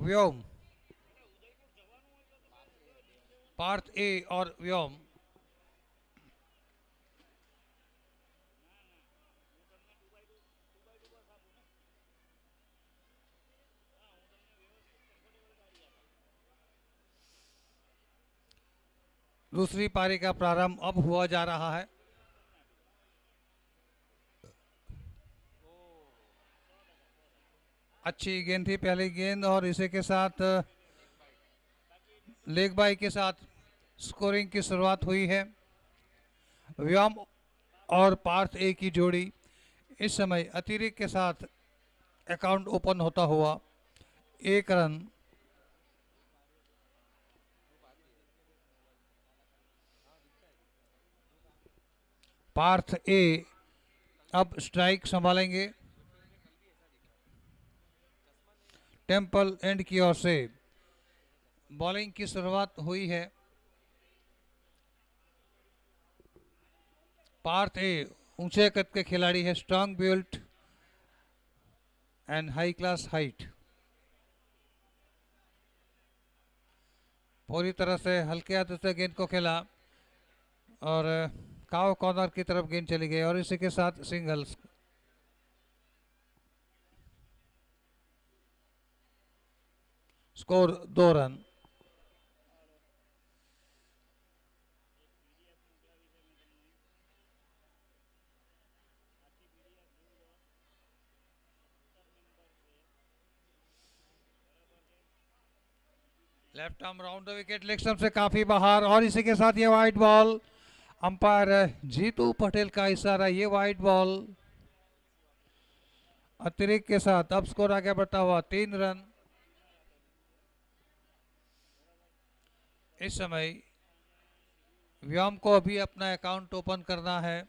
व्योम, पार्थ ए और व्योम। दूसरी पारी का प्रारंभ अब हुआ जा रहा है। अच्छी गेंद थी पहली गेंद, और इसी के साथ लेग बाई के साथ स्कोरिंग की शुरुआत हुई है। व्योम और पार्थ ए की जोड़ी इस समय अतिरिक्त के साथ अकाउंट ओपन होता हुआ 1 रन। पार्थ ए अब स्ट्राइक संभालेंगे। टेम्पल एंड की ओर से बॉलिंग की शुरुआत हुई है। पार्थ ए ऊंचे कद के खिलाड़ी है, strong built and high class height. पूरी तरह से हल्के हाथ से गेंद को खेला और काव कॉर्नर की तरफ गेंद चली गई, और इसी के साथ singles. Score 2 run. Left arm round the wicket, leg stump से काफी बाहर, और इसी के साथ ये wide ball. Umpire Jitu Patel का इशारा, ये वाइड बॉल। अतिरिक्त के साथ अब स्कोर आगे बढ़ता हुआ 3 रन। इस समय व्योम को अभी अपना अकाउंट ओपन करना है।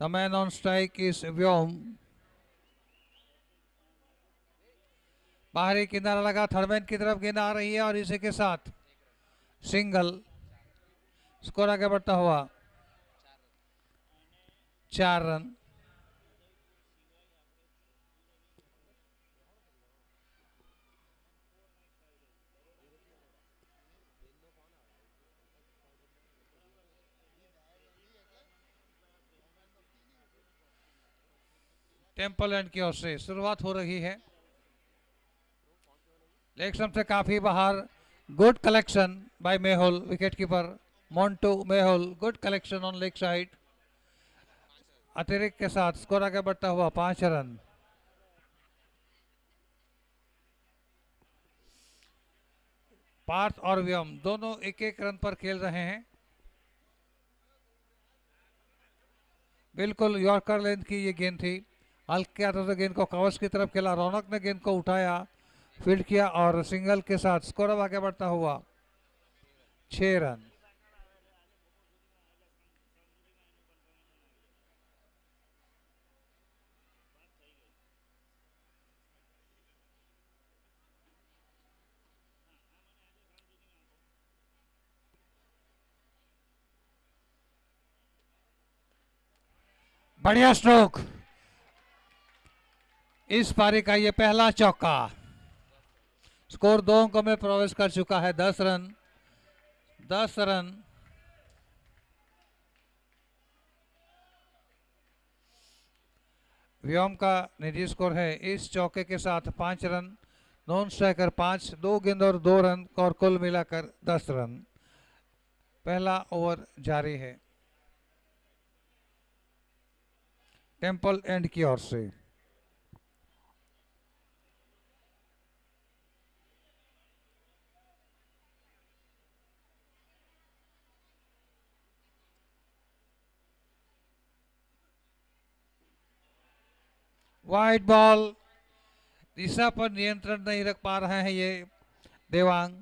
The man on strike is Vyom. बाहरी किनारा लगा, थर्डमैन की तरफ गेंद आ रही है, और इसी के साथ सिंगल। स्कोर आगे बढ़ता हुआ 4 रन। टेम्पल एंड की ओर से शुरुआत हो रही है। लेग स्टंप से काफी बाहर, good collection bye Mehul, wicket keeper Montu Mehul. Good collection on leg side. अतिरिक्त के साथ स्कोर आगे बढ़ता हुआ 5 रन। पार्थ और व्योम दोनों एक एक रन पर खेल रहे हैं। बिल्कुल यॉर्कर लेंथ की ये गेंद थी, हल्के हाथों से गेंद को कवर्स की तरफ खेला। रौनक ने गेंद को उठाया, फील्ड किया, और सिंगल के साथ स्कोर अब आगे बढ़ता हुआ 6 रन। बढ़िया स्ट्रोक, इस पारी का ये पहला चौका। स्कोर 2 अंकों में प्रवेश कर चुका है। 10 रन, 10 रन। व्योम का निजी स्कोर है इस चौके के साथ 5 रन। नॉन स्ट्राइकर 5, 2 गेंद और 2 रन, और कुल मिलाकर 10 रन। पहला ओवर जारी है। टेम्पल एंड की ओर से वाइड बॉल। दिशा पर नियंत्रण नहीं रख पा रहे हैं ये देवांग।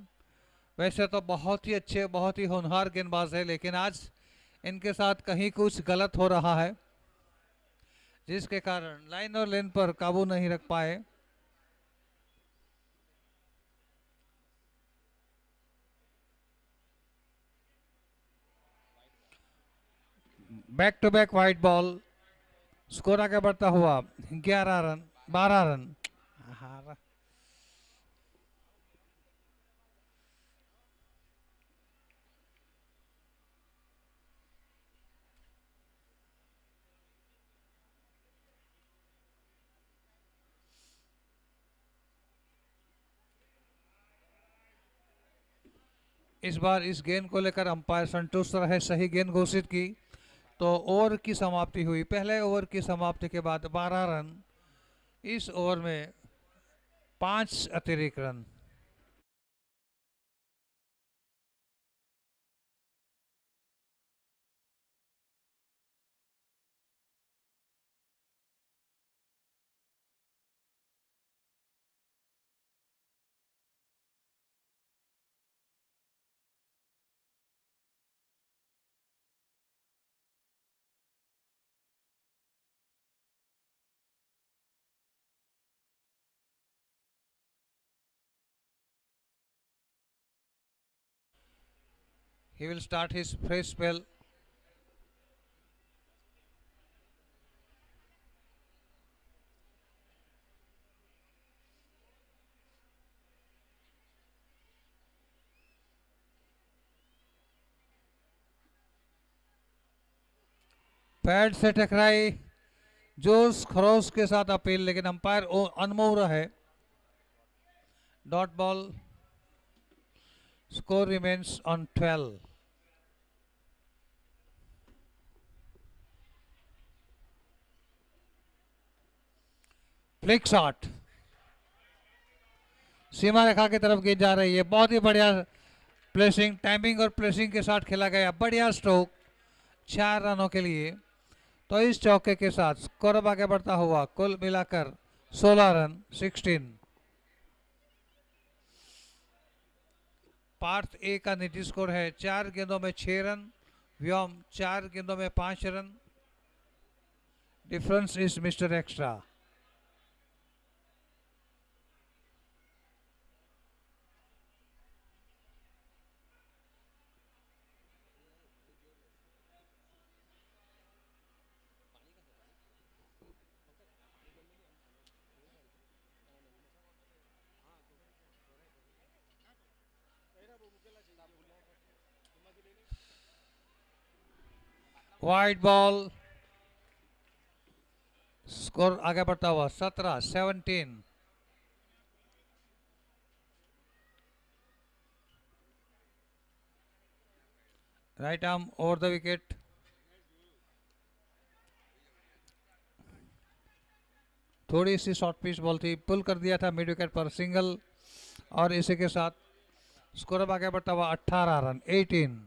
वैसे तो बहुत ही अच्छे, बहुत ही होनहार गेंदबाज है, लेकिन आज इनके साथ कहीं कुछ गलत हो रहा है, जिसके कारण लाइन और लेन पर काबू नहीं रख पाए। Back to back wide ball. Score आगे बढ़ता हुआ 11 रन, 12 रन। इस बार इस गेंद को लेकर अंपायर संतुष्ट रहे, सही गेंद घोषित की। तो ओवर की समाप्ति हुई। पहले ओवर की समाप्ति के बाद 12 रन, इस ओवर में 5 अतिरिक्त run. He will start his fresh spell. Pad से टकराई, जोश खरोश के साथ अपील, लेकिन अंपायर अनमोड़ है। Dot ball, score remains on 12। Flick shot, सीमा रेखा की तरफ गेंद जा रही है। बहुत ही बढ़िया प्लेसिंग, टाइमिंग और प्लेसिंग के साथ खेला गया। बढ़िया स्ट्रोक, 4 रनों के लिए। तो इस चौके के साथ स्कोर अब आगे बढ़ता हुआ कुल मिलाकर 16 रन, 16। पार्थ ए का निजी स्कोर है 4 गेंदों में 6 रन, व्योम 4 गेंदों में 5 run. Difference is mister extra. Wide ball, score आगे बढ़ता हुआ 17, 17। Right arm over the wicket. थोड़ी सी शॉर्ट पिच बॉल थी, पुल कर दिया था मिड विकेट पर, सिंगल। और इसी के साथ स्कोर अब आगे बढ़ता हुआ 18 रन, 18।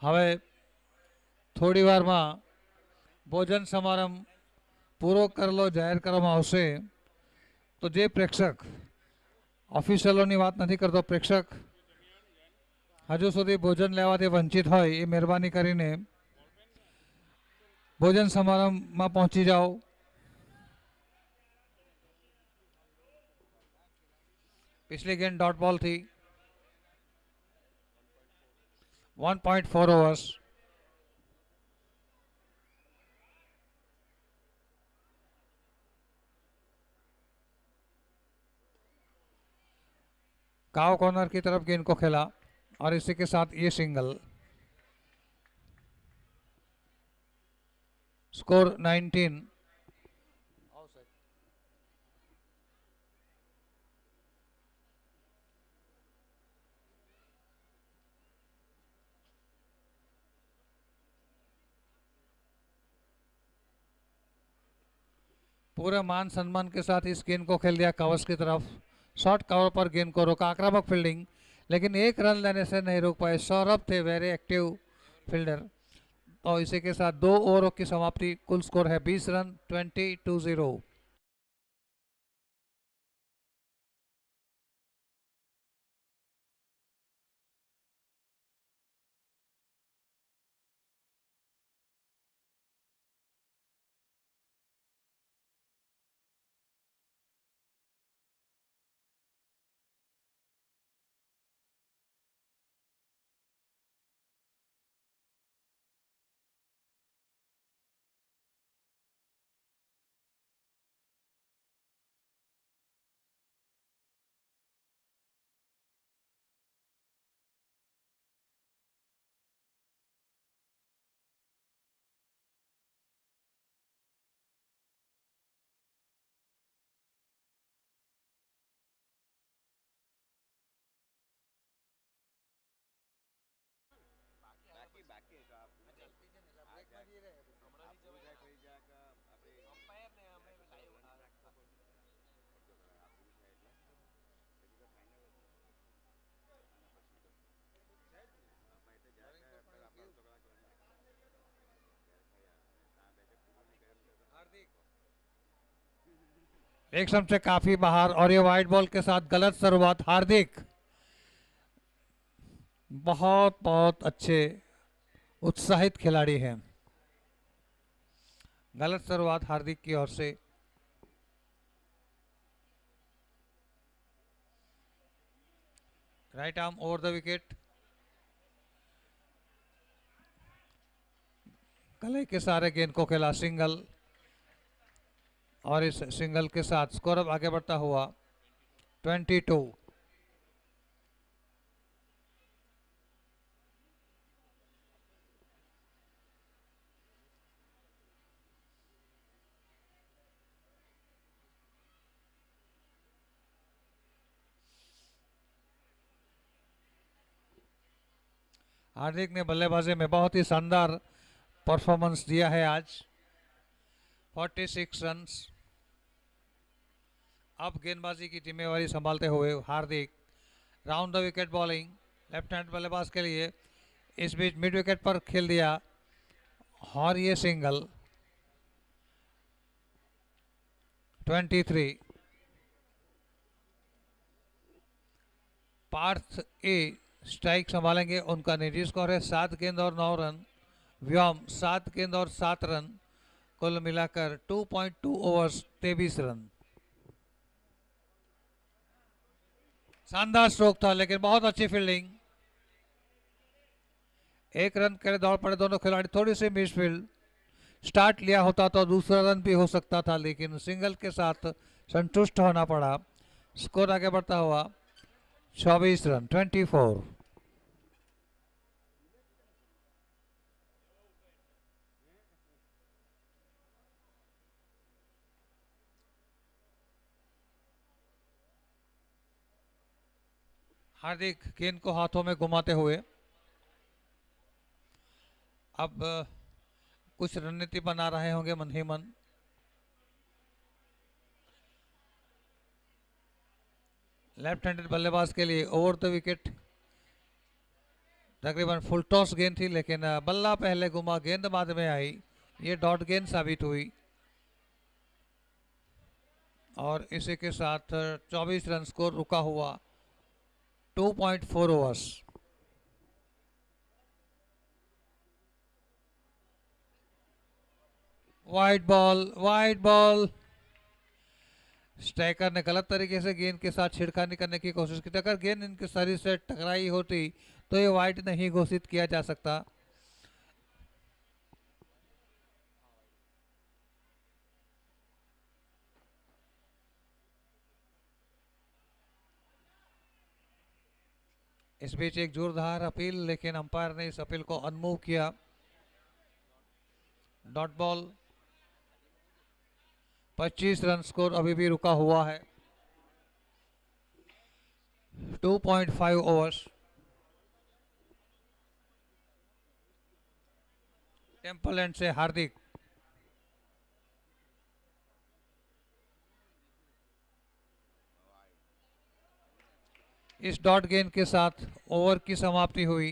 હવે થોડી વારમાં ભોજન સમારંભ પૂરો કરેલો જાહેર કરવામાં આવશે। તો જે પ્રેક્ષક, ઓફિશિયલોની વાત નથી કરતો, પ્રેક્ષક હજુ સુધી ભોજન લેવાથી વંચિત હોય એ મહેરબાની કરીને ભોજન સમારંભમાં પહોંચી જાઓ। पिछली गेंद डॉट बॉल थी। 1.4 ओवर्स। काव कॉर्नर की तरफ गेंद को खेला और इसी के साथ ये सिंगल। स्कोर 19। पूरे मान सम्मान के साथ इस गेंद को खेल दिया कवर्स की तरफ। शॉर्ट कवर पर गेंद को रोका, आक्रामक फील्डिंग, लेकिन एक रन लेने से नहीं रोक पाए। सौरभ थे वेरी एक्टिव फील्डर। और इसी के साथ 2 ओवरों की समाप्ति। कुल स्कोर है 20 रन, 20-0। एक स्टंप से काफी बाहर और ये वाइड बॉल के साथ गलत शुरुआत। हार्दिक बहुत बहुत अच्छे उत्साहित खिलाड़ी हैं। गलत शुरुआत हार्दिक की ओर से। Right arm over the wicket. गले के सारे गेंद को खेला सिंगल और इस सिंगल के साथ स्कोर अब आगे बढ़ता हुआ 22। हार्दिक ने बल्लेबाजी में बहुत ही शानदार परफॉर्मेंस दिया है आज। 46 रन। अब गेंदबाजी की जिम्मेवारी संभालते हुए Hardik round the wicket bowling left hand बल्लेबाज के लिए। इस बीच मिड विकेट पर खेल दिया और ये सिंगल। 23। पार्थ ए स्ट्राइक संभालेंगे। उनका निजी स्कोर है 7 गेंद और 9 रन। व्योम 7 गेंद और 7 रन। कुल मिलाकर 2.2 ओवर्स 23 रन। शानदार स्ट्रोक था लेकिन बहुत अच्छी फील्डिंग। 1 रन के लिए दौड़ पड़े दोनों खिलाड़ी। थोड़ी सी मिसफील्ड। स्टार्ट लिया होता तो दूसरा रन भी हो सकता था लेकिन सिंगल के साथ संतुष्ट होना पड़ा। स्कोर आगे बढ़ता हुआ 24 रन 24। हार्दिक गेंद को हाथों में घुमाते हुए अब कुछ रणनीति बना रहे होंगे मन ही मन। लेफ्ट हैंडेड बल्लेबाज के लिए ओवर द विकेट तकरीबन फुल टॉस गेंद थी लेकिन बल्ला पहले घुमा गेंद बाद में आई। ये डॉट गेंद साबित हुई और इसी के साथ 24 रन स्कोर रुका हुआ 2.4 overs. Wide ball wide ball. Striker ने गलत तरीके से गेंद के साथ छिड़खानी करने की कोशिश की। अगर गेंद इनके शरीर से टकराई होती तो ये वाइड नहीं घोषित किया जा सकता। इस बीच एक जोरदार अपील लेकिन अंपायर ने इस अपील को अनमूव किया। Dot ball. 25 रन स्कोर अभी भी रुका हुआ है 2.5 ओवर्स। टेम्पल एंड से हार्दिक। इस डॉट गेंद के साथ ओवर की समाप्ति हुई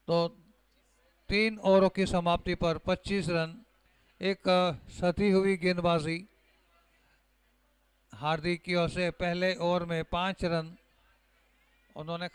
तो 3 ओवरों की समाप्ति पर 25 रन। एक सधी हुई गेंदबाजी हार्दिक की ओर से। पहले ओवर में 5 रन उन्होंने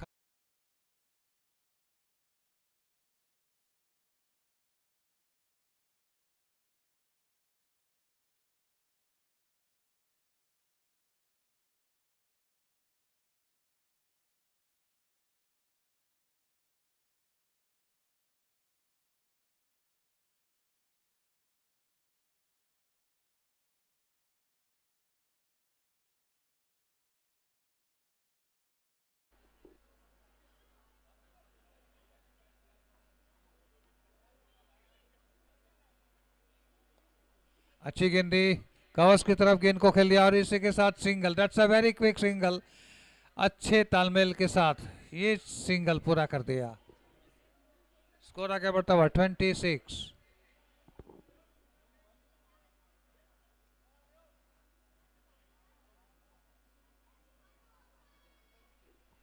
अच्छी गेंदी कवर्स की तरफ गेंद को खेल दिया और इसी के साथ single. That's a very quick single. अच्छे तालमेल के साथ ये सिंगल पूरा कर दिया। स्कोर आगे बढ़ता हुआ 26।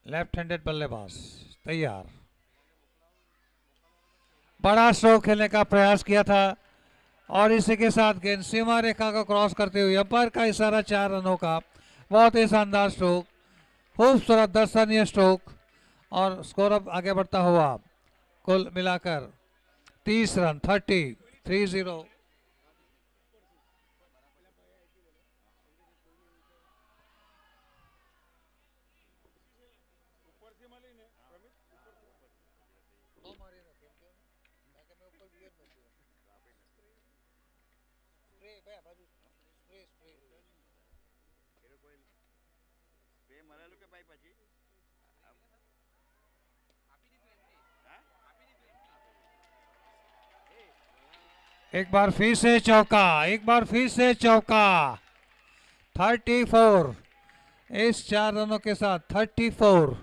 लेफ्ट हैंडेड बल्लेबाज तैयार। बड़ा स्ट्रोक खेलने का प्रयास किया था और इसी के साथ गेंद सीमा रेखा को क्रॉस करते हुए अंपायर का इशारा 4 रनों का। बहुत ही शानदार स्ट्रोक, खूबसूरत दर्शनीय स्ट्रोक और स्कोर अब आगे बढ़ता हुआ कुल मिलाकर 30 रन 30। एक बार फिर से चौका, एक बार फिर से चौका। 34 इस 4 रनों के साथ 34।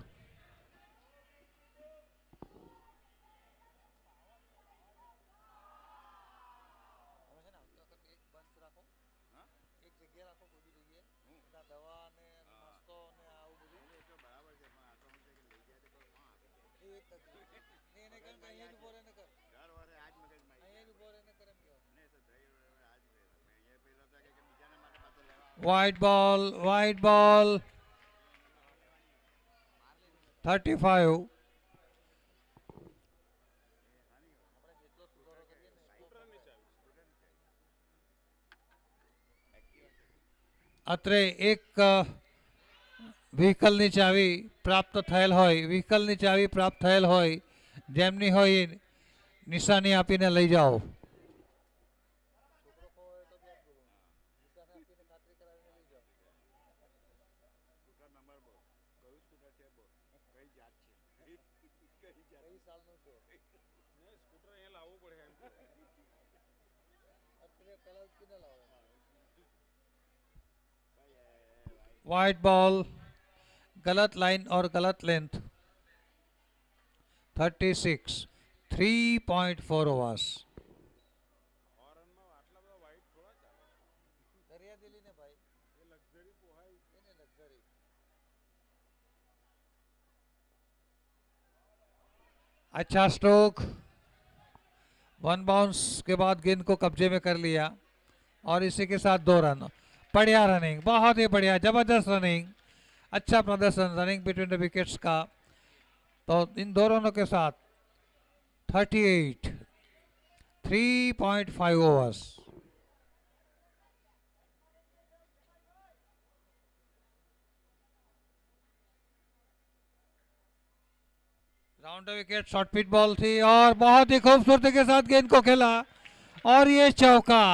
Wide ball 35। અત્રે એક વ્હીકલની ચાવી પ્રાપ્ત થયેલ હોય, વ્હીકલની ચાવી પ્રાપ્ત થયેલ હોય જેમની હોય નિશાની આપીને લઈ જાઓ. वाइड बॉल, गलत लाइन और गलत लेंथ. 36, 3.4 ओवर्स. अच्छा स्ट्रोक, वन बाउंस के बाद गेंद को कब्जे में कर लिया और इसी के साथ 2 रन. बढ़िया रनिंग, बहुत ही बढ़िया, जबरदस्त रनिंग, अच्छा प्रदर्शन रनिंग बिटवीन द विकेट्स का. तो इन 2 रनों के साथ 38, 3.5 overs. Round wicket, short pitch ball थी और बहुत ही खूबसूरती के साथ गेंद को खेला और ये चौका.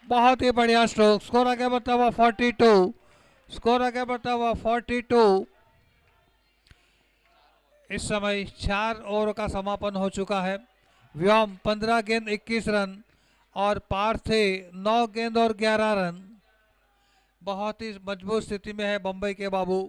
बहुत ही बढ़िया स्ट्रोक. स्कोर आगे बढ़ता हुआ 42. स्कोर आगे बढ़ता हुआ 42. इस समय 4 ओवर का समापन हो चुका है. व्योम 15 गेंद 21 रन और पार्थे 9 गेंद और 11 रन. बहुत ही मजबूत स्थिति में है बंबई के बाबू.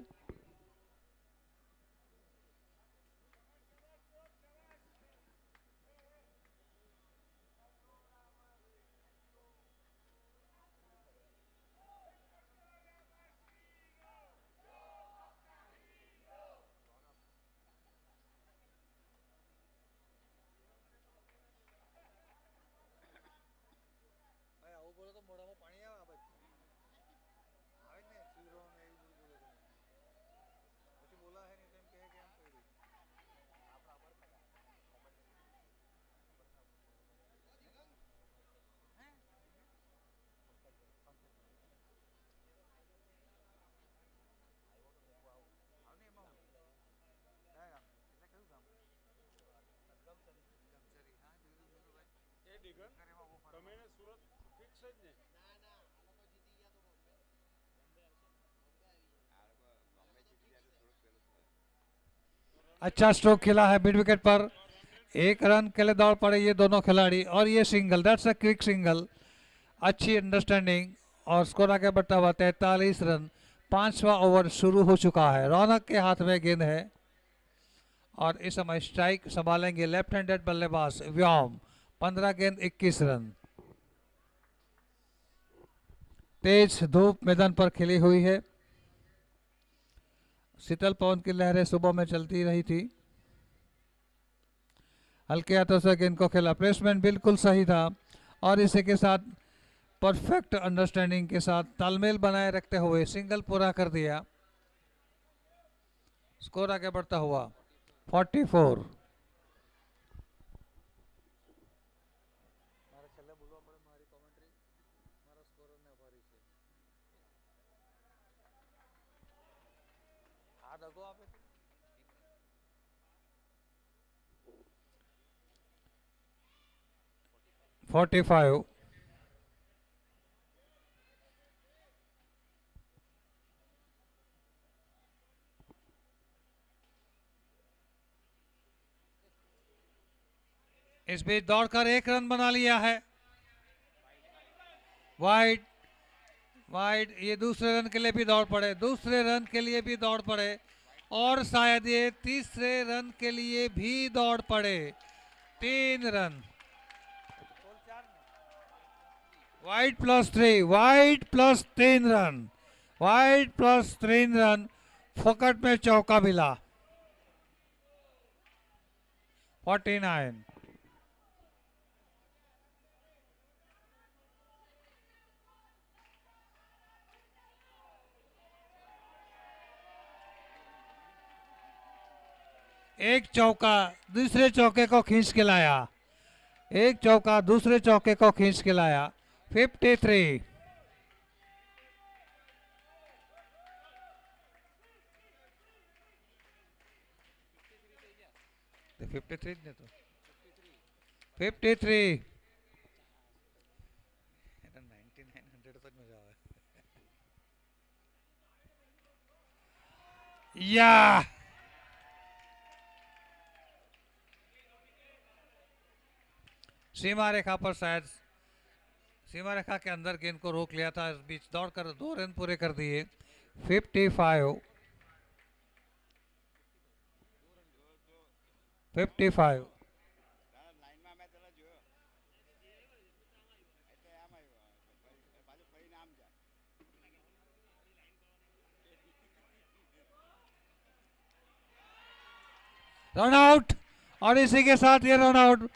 अच्छा स्ट्रोक खेला है मिड विकेट पर. 1 रन के लिए दौड़ पड़े ये दोनों खिलाड़ी और ये single, that's a quick single. अच्छी अंडरस्टैंडिंग और स्कोर आगे बढ़ता हुआ 43 रन. 5वां ओवर शुरू हो चुका है. रौनक के हाथ में गेंद है और इस समय स्ट्राइक संभालेंगे लेफ्ट हैंडेड बल्लेबाज व्योम. 15 गेंद 21 रन. तेज धूप मैदान पर खिली हुई है. शीतल पवन की लहरें सुबह में चलती रही थी. हल्के हाथों से गेंद को खेला. प्लेसमेंट बिल्कुल सही था और इसी के साथ परफेक्ट अंडरस्टैंडिंग के साथ तालमेल बनाए रखते हुए सिंगल पूरा कर दिया। स्कोर आगे बढ़ता हुआ 44। Forty five. इस बीच दौड़कर 1 रन बना लिया है। Wide wide. ये दूसरे रन के लिए भी दौड़ पड़े, दूसरे रन के लिए भी दौड़ पड़े और शायद ये तीसरे रन के लिए भी दौड़ पड़े। 3 run. Wide +3, wide +3 run, wide +3 run. फोकट में चौका मिला। 49। एक चौका दूसरे चौके को खींच के लाया, एक चौका दूसरे चौके को खींच के लाया। 53। 53 ने तो 53। 9900 तक में जाओ या सीमा रेखा पर, शायद सीमा रेखा के अंदर गेंद को रोक लिया था। इस बीच दौड़कर 2 रन पूरे कर दिए। 55। 55। रन आउट और इसी के साथ ये रन आउट।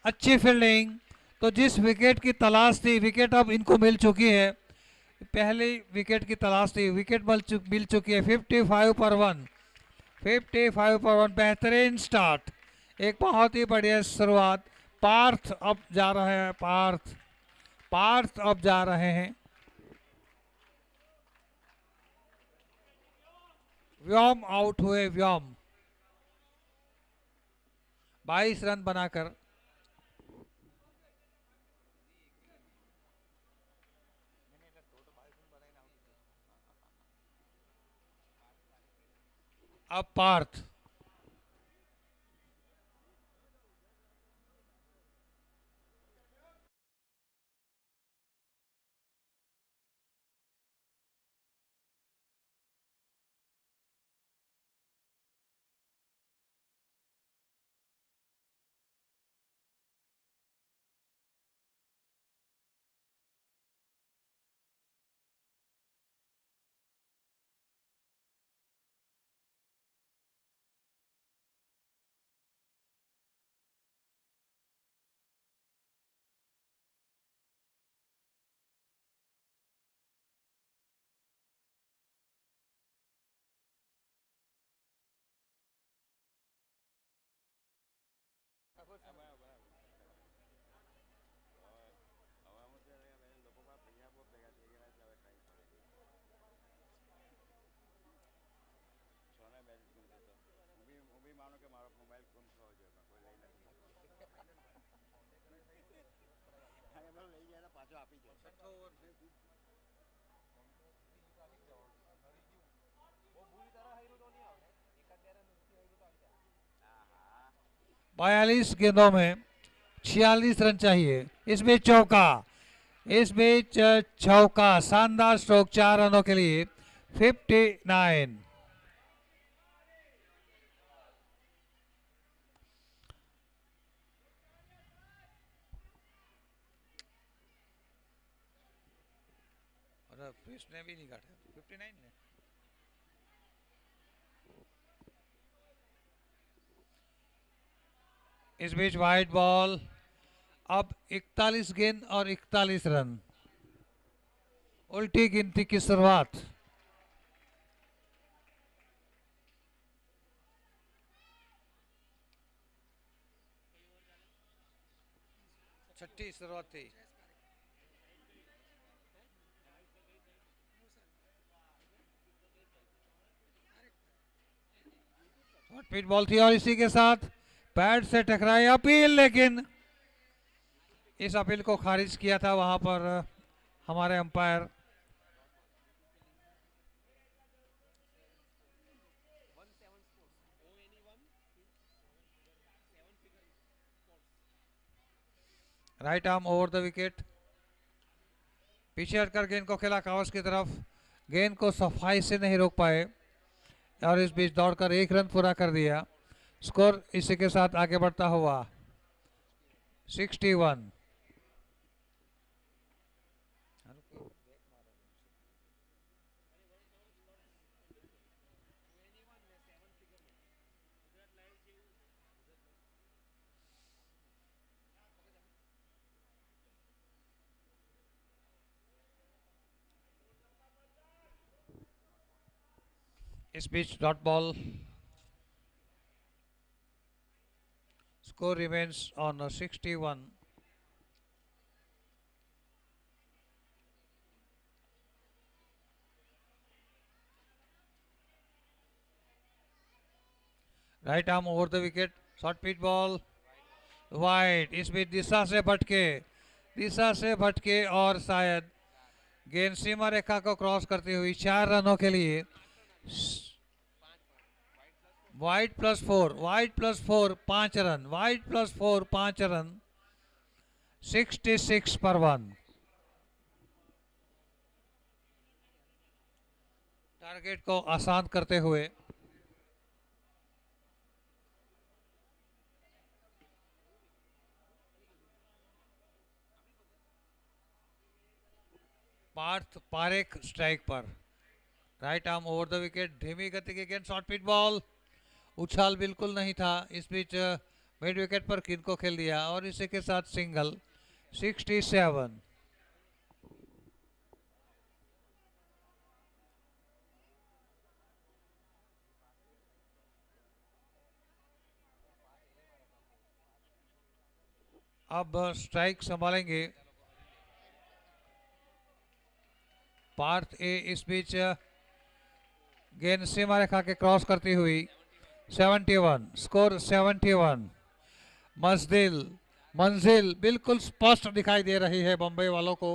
अच्छी फील्डिंग। तो जिस विकेट की तलाश थी, विकेट अब इनको मिल चुकी है। पहली विकेट की तलाश थी, विकेट मिल चुकी है। 55 पर 1, 55 पर 1। बेहतरीन स्टार्ट, एक बहुत ही बढ़िया शुरुआत। पार्थ अब जा रहे हैं, पार्थ अब जा रहे हैं। व्योम आउट हुए, व्योम 22 रन बनाकर। अब पार्थ। बयालीस गेंदों में 46 रन चाहिए। इस बीच चौका, इस बीच चौका, शानदार स्ट्रोक 4 रनों के लिए। 59। ने भी नहीं काटा। 59 ने। इस बीच वाइड बॉल अब 41 गेंद और 41 रन, उल्टी गिनती की शुरुआत। छठी शुरुआत थी। पिच बॉल थी और इसी के साथ पैड से टकराई अपील, लेकिन इस अपील को खारिज किया था वहां पर हमारे umpire. Right arm over the wicket, पीछे हटकर गेंद को खेला कावस की तरफ, गेंद को सफाई से नहीं रोक पाए और इस बीच दौड़कर 1 रन पूरा कर दिया। स्कोर इसी के साथ आगे बढ़ता हुआ 61। इस बीच dot ball, score remains on 61. Right arm over the wicket, short pitch ball wide. इस बीच दिशा से भटके और शायद गेंद सीमा रेखा को क्रॉस करती हुई 4 रनों के लिए। Wide plus 4 5 run, wide plus 4 5 run, 66 पर 1। टारगेट को आसान करते हुए पार्थ पारेख स्ट्राइक पर। Right arm over the wicket, धीमी गति की गेंद, शॉर्ट पिच बॉल, उछाल बिल्कुल नहीं था। इस बीच मिड विकेट पर गेंद को खेल दिया और इसी के साथ सिंगल, 67। अब स्ट्राइक संभालेंगे पार्थ ए। इस बीच गेंद सीमा रेखा के क्रॉस करती हुई 71, स्कोर 71। मंजिल बिल्कुल स्पष्ट दिखाई दे रही है बम्बई वालों को।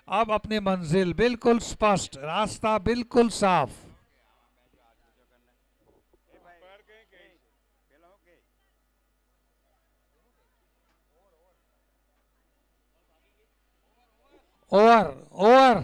अब अपनी मंजिल बिल्कुल स्पष्ट, रास्ता बिल्कुल साफ। Over.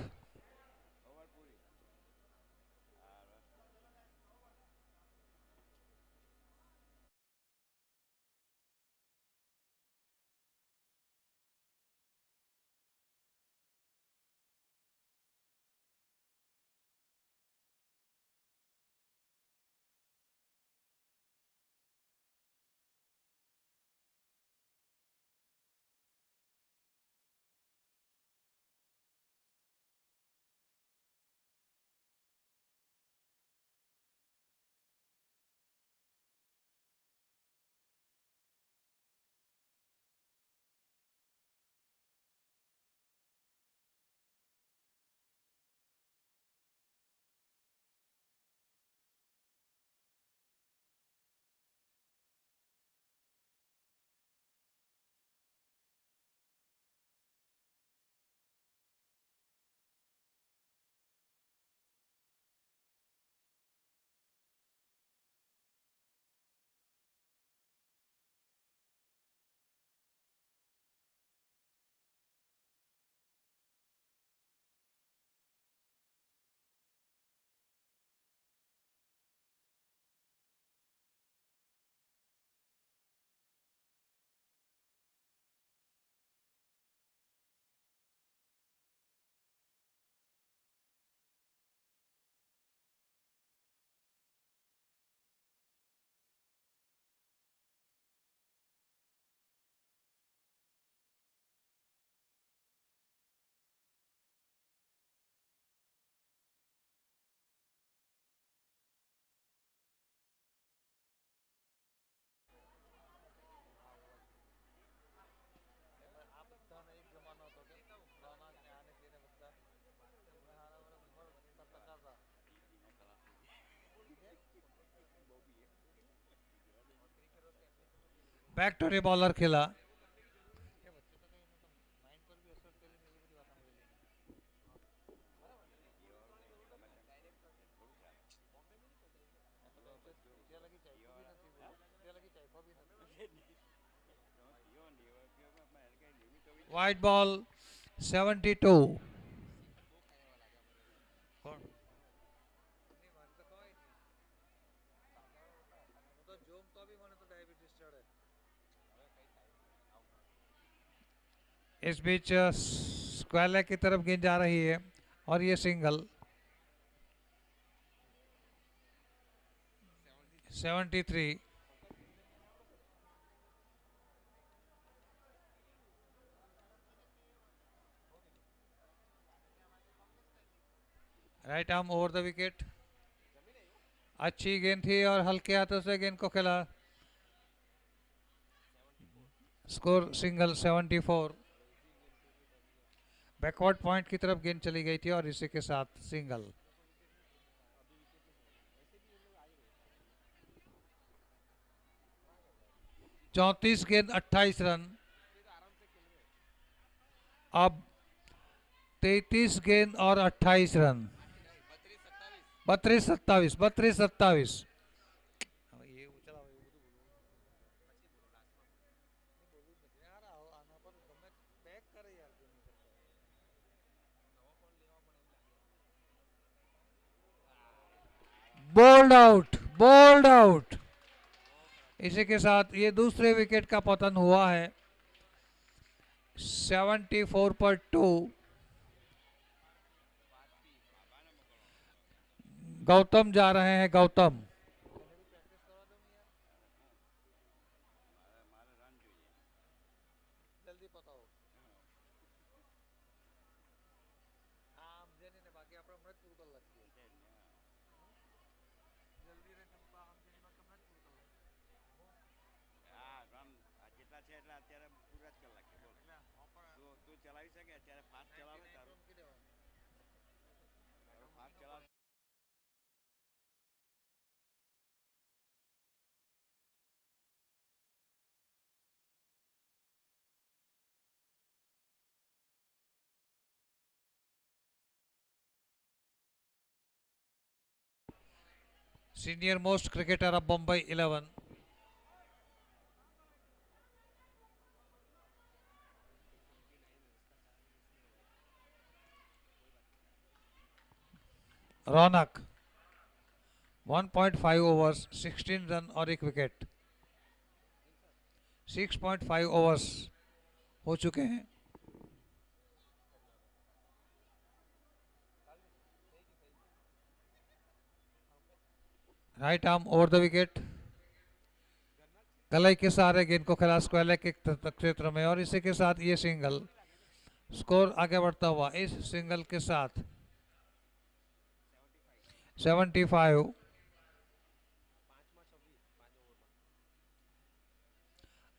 Back to the bowler खेला। Wide ball 72। इस बीच स्क्वायर की तरफ गेंद जा रही है और ये single. 73। Right arm over the wicket. अच्छी गेंद थी और हल्के हाथों से गेंद को खेला। Score single 74। बैकवर्ड पॉइंट की तरफ गेंद चली गई थी और इसी के साथ सिंगल। चौंतीस गेंद 28 रन। अब 33 गेंद और 28 run. 32-27 32-27। Bold out, bold out. इसी के साथ ये दूसरे विकेट का पतन हुआ है। 74 पर 2। गौतम जा रहे हैं, Gautam. Senior most cricketer of Mumbai 11। Raunak 1.5 overs 16 run और एक विकेट। 6.5 ओवर्स हो चुके हैं। Right arm over the wicket. गलाई के सहारे गेंद को खेला स्क्वायर के क्षेत्र में और इसी के साथ ये सिंगल। स्कोर आगे बढ़ता हुआ इस सिंगल के साथ 75।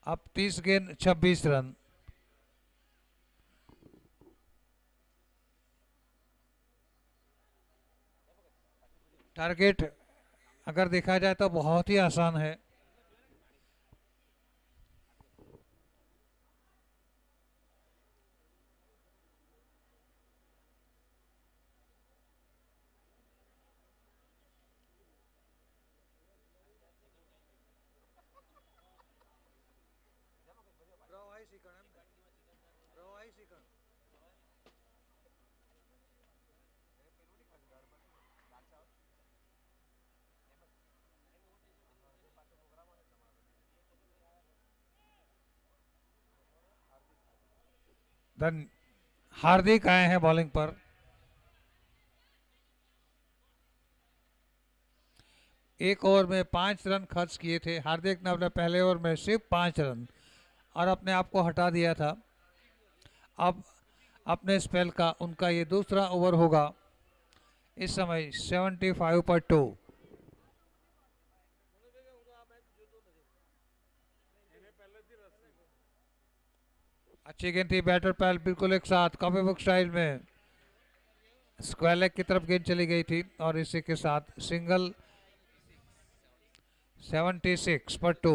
अब 30 गेंद 26 रन। टारगेट अगर देखा जाए तो बहुत ही आसान है। धन हार्दिक आए हैं बॉलिंग पर। एक ओवर में 5 रन खर्च किए थे हार्दिक ने अपने पहले ओवर में, सिर्फ 5 रन, और अपने आप को हटा दिया था। अब अपने स्पेल का उनका ये दूसरा ओवर होगा। इस समय 75 पर 2। अच्छी गेंद थी, बैटर पैल बिल्कुल एक साथ कॉपी बुक स्टाइल में स्क्वायर लेग की तरफ गेंद चली गई थी और इसी के साथ सिंगल 76 पर 2।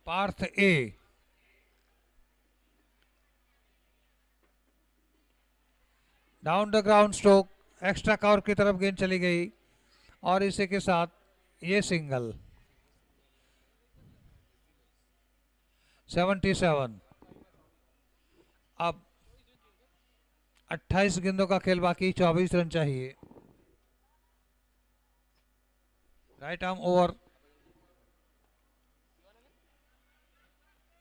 पार्थ ए, down the ground stroke, extra cover की तरफ गेंद चली गई और इसी के साथ ये सिंगल। 77। अब 28 गेंदों का खेल बाकी, 24 रन चाहिए। राइट आर्म ओवर,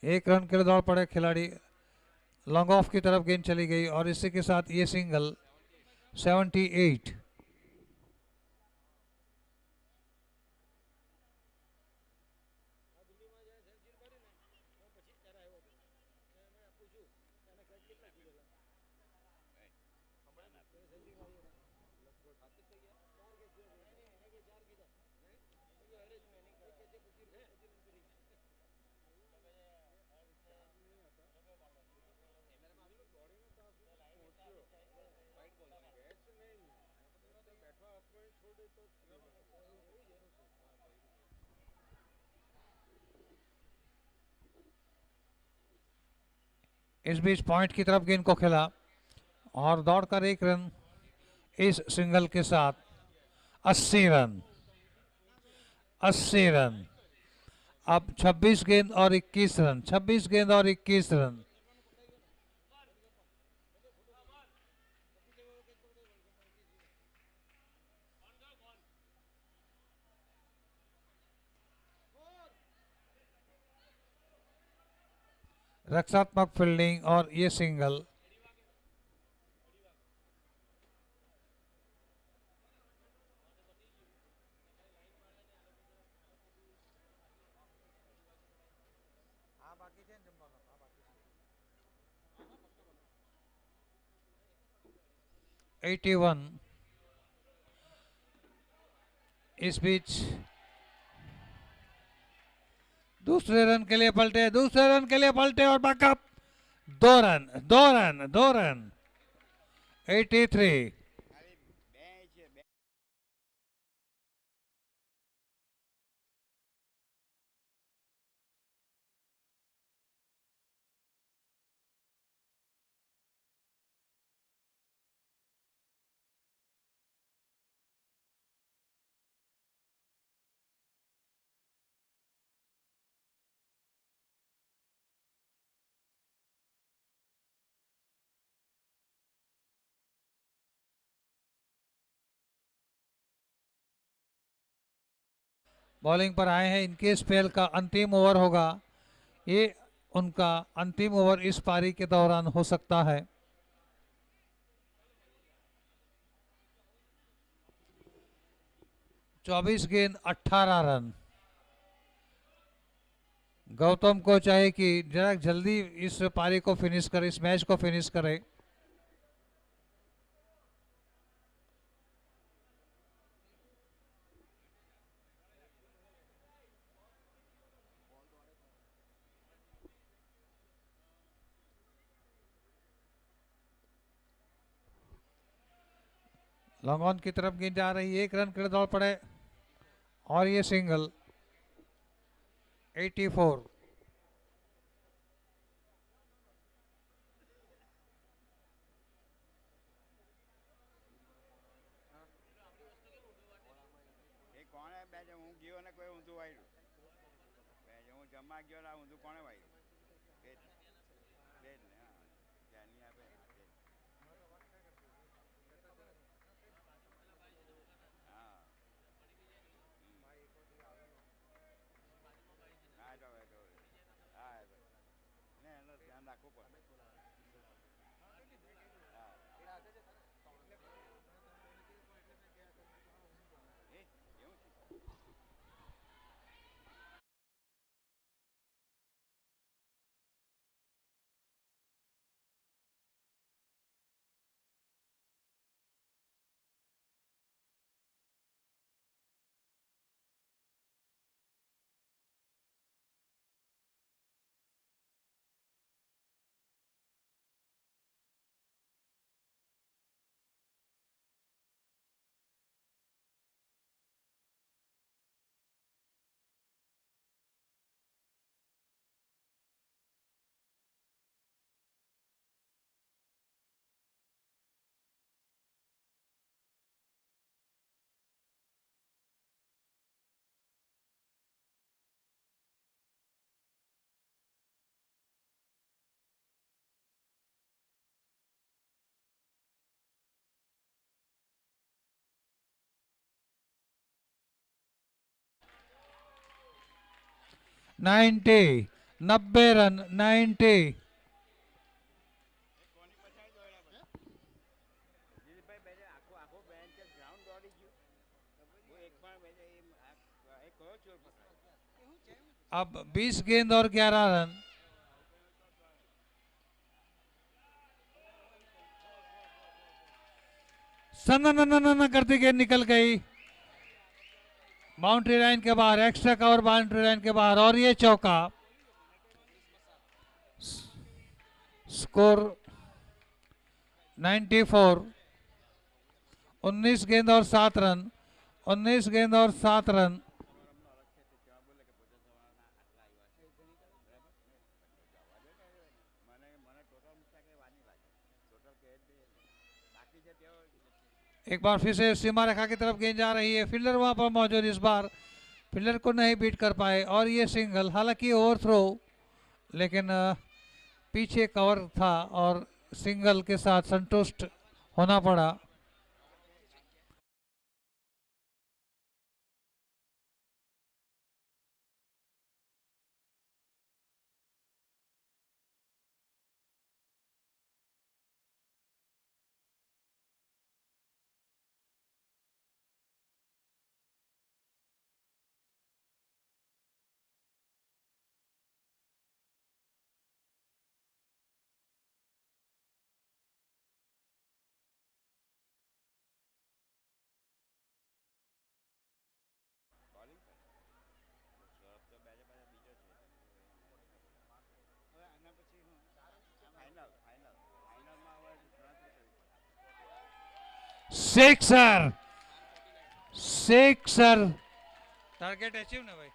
1 रन के लिए दौड़ पड़े खिलाड़ी, लॉन्ग ऑफ की तरफ गेंद चली गई और इसी के साथ ये सिंगल। 78। इस बीच पॉइंट की तरफ गेंद को खेला और दौड़कर 1 रन इस सिंगल के साथ। 80 रन, 80 रन। अब 26 गेंद और 21 रन, 26 गेंद और 21 रन। रक्षात्मक फील्डिंग और ये सिंगल। Eighty one. इस बीच दूसरे रन के लिए पलटे, दूसरे रन के लिए पलटे और backup. 2 run, 2 run, 2 run. 83। Bowling पर आए हैं, इनके स्पेल का अंतिम ओवर होगा। ये उनका अंतिम ओवर इस पारी के दौरान हो सकता है। चौबीस गेंद 18 रन। गौतम को चाहिए कि जरा जल्दी इस पारी को फिनिश करे, इस मैच को फिनिश करे। लॉन्ग ऑन की तरफ गेंद जा रही, 1 रन के लिए दौड़ पड़े और ये सिंगल। 84। 90 90 रन 90। अब 20 गेंद और 11 रन। सन्ना करती गेंद निकल गई बाउंड्री लाइन के बाहर, एक्स्ट्रा कवर बाउंड्री लाइन के बाहर, और ये चौका। स्कोर 94। 19 गेंद और 7 रन, 19 गेंद और 7 रन। एक बार फिर से सीमा रेखा की तरफ गेंद जा रही है, फील्डर वहां पर मौजूद, इस बार फील्डर को नहीं बीट कर पाए और ये सिंगल। हालांकि ओवर थ्रो, लेकिन पीछे कवर था और सिंगल के साथ संतुष्ट होना पड़ा। सिक्सर, सिक्सर, टारगेट अचीव ना भाई,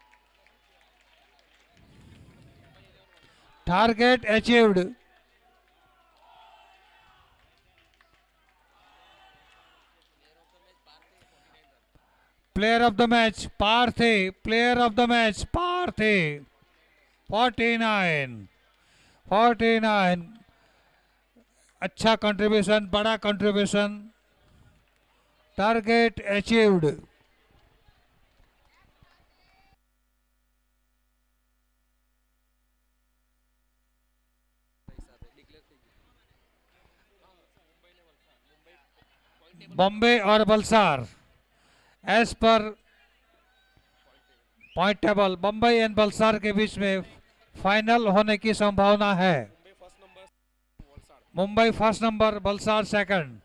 target achieved. Player of the match Parthe, player of the match Parthe. 49 49, अच्छा कंट्रीब्यूशन, बड़ा कंट्रीब्यूशन, टारगेट अचीव्ड। बॉम्बे और वलसाड एज पर point table, Bombay and Valsad के बीच में फाइनल होने की संभावना है। Mumbai first number, Valsad second.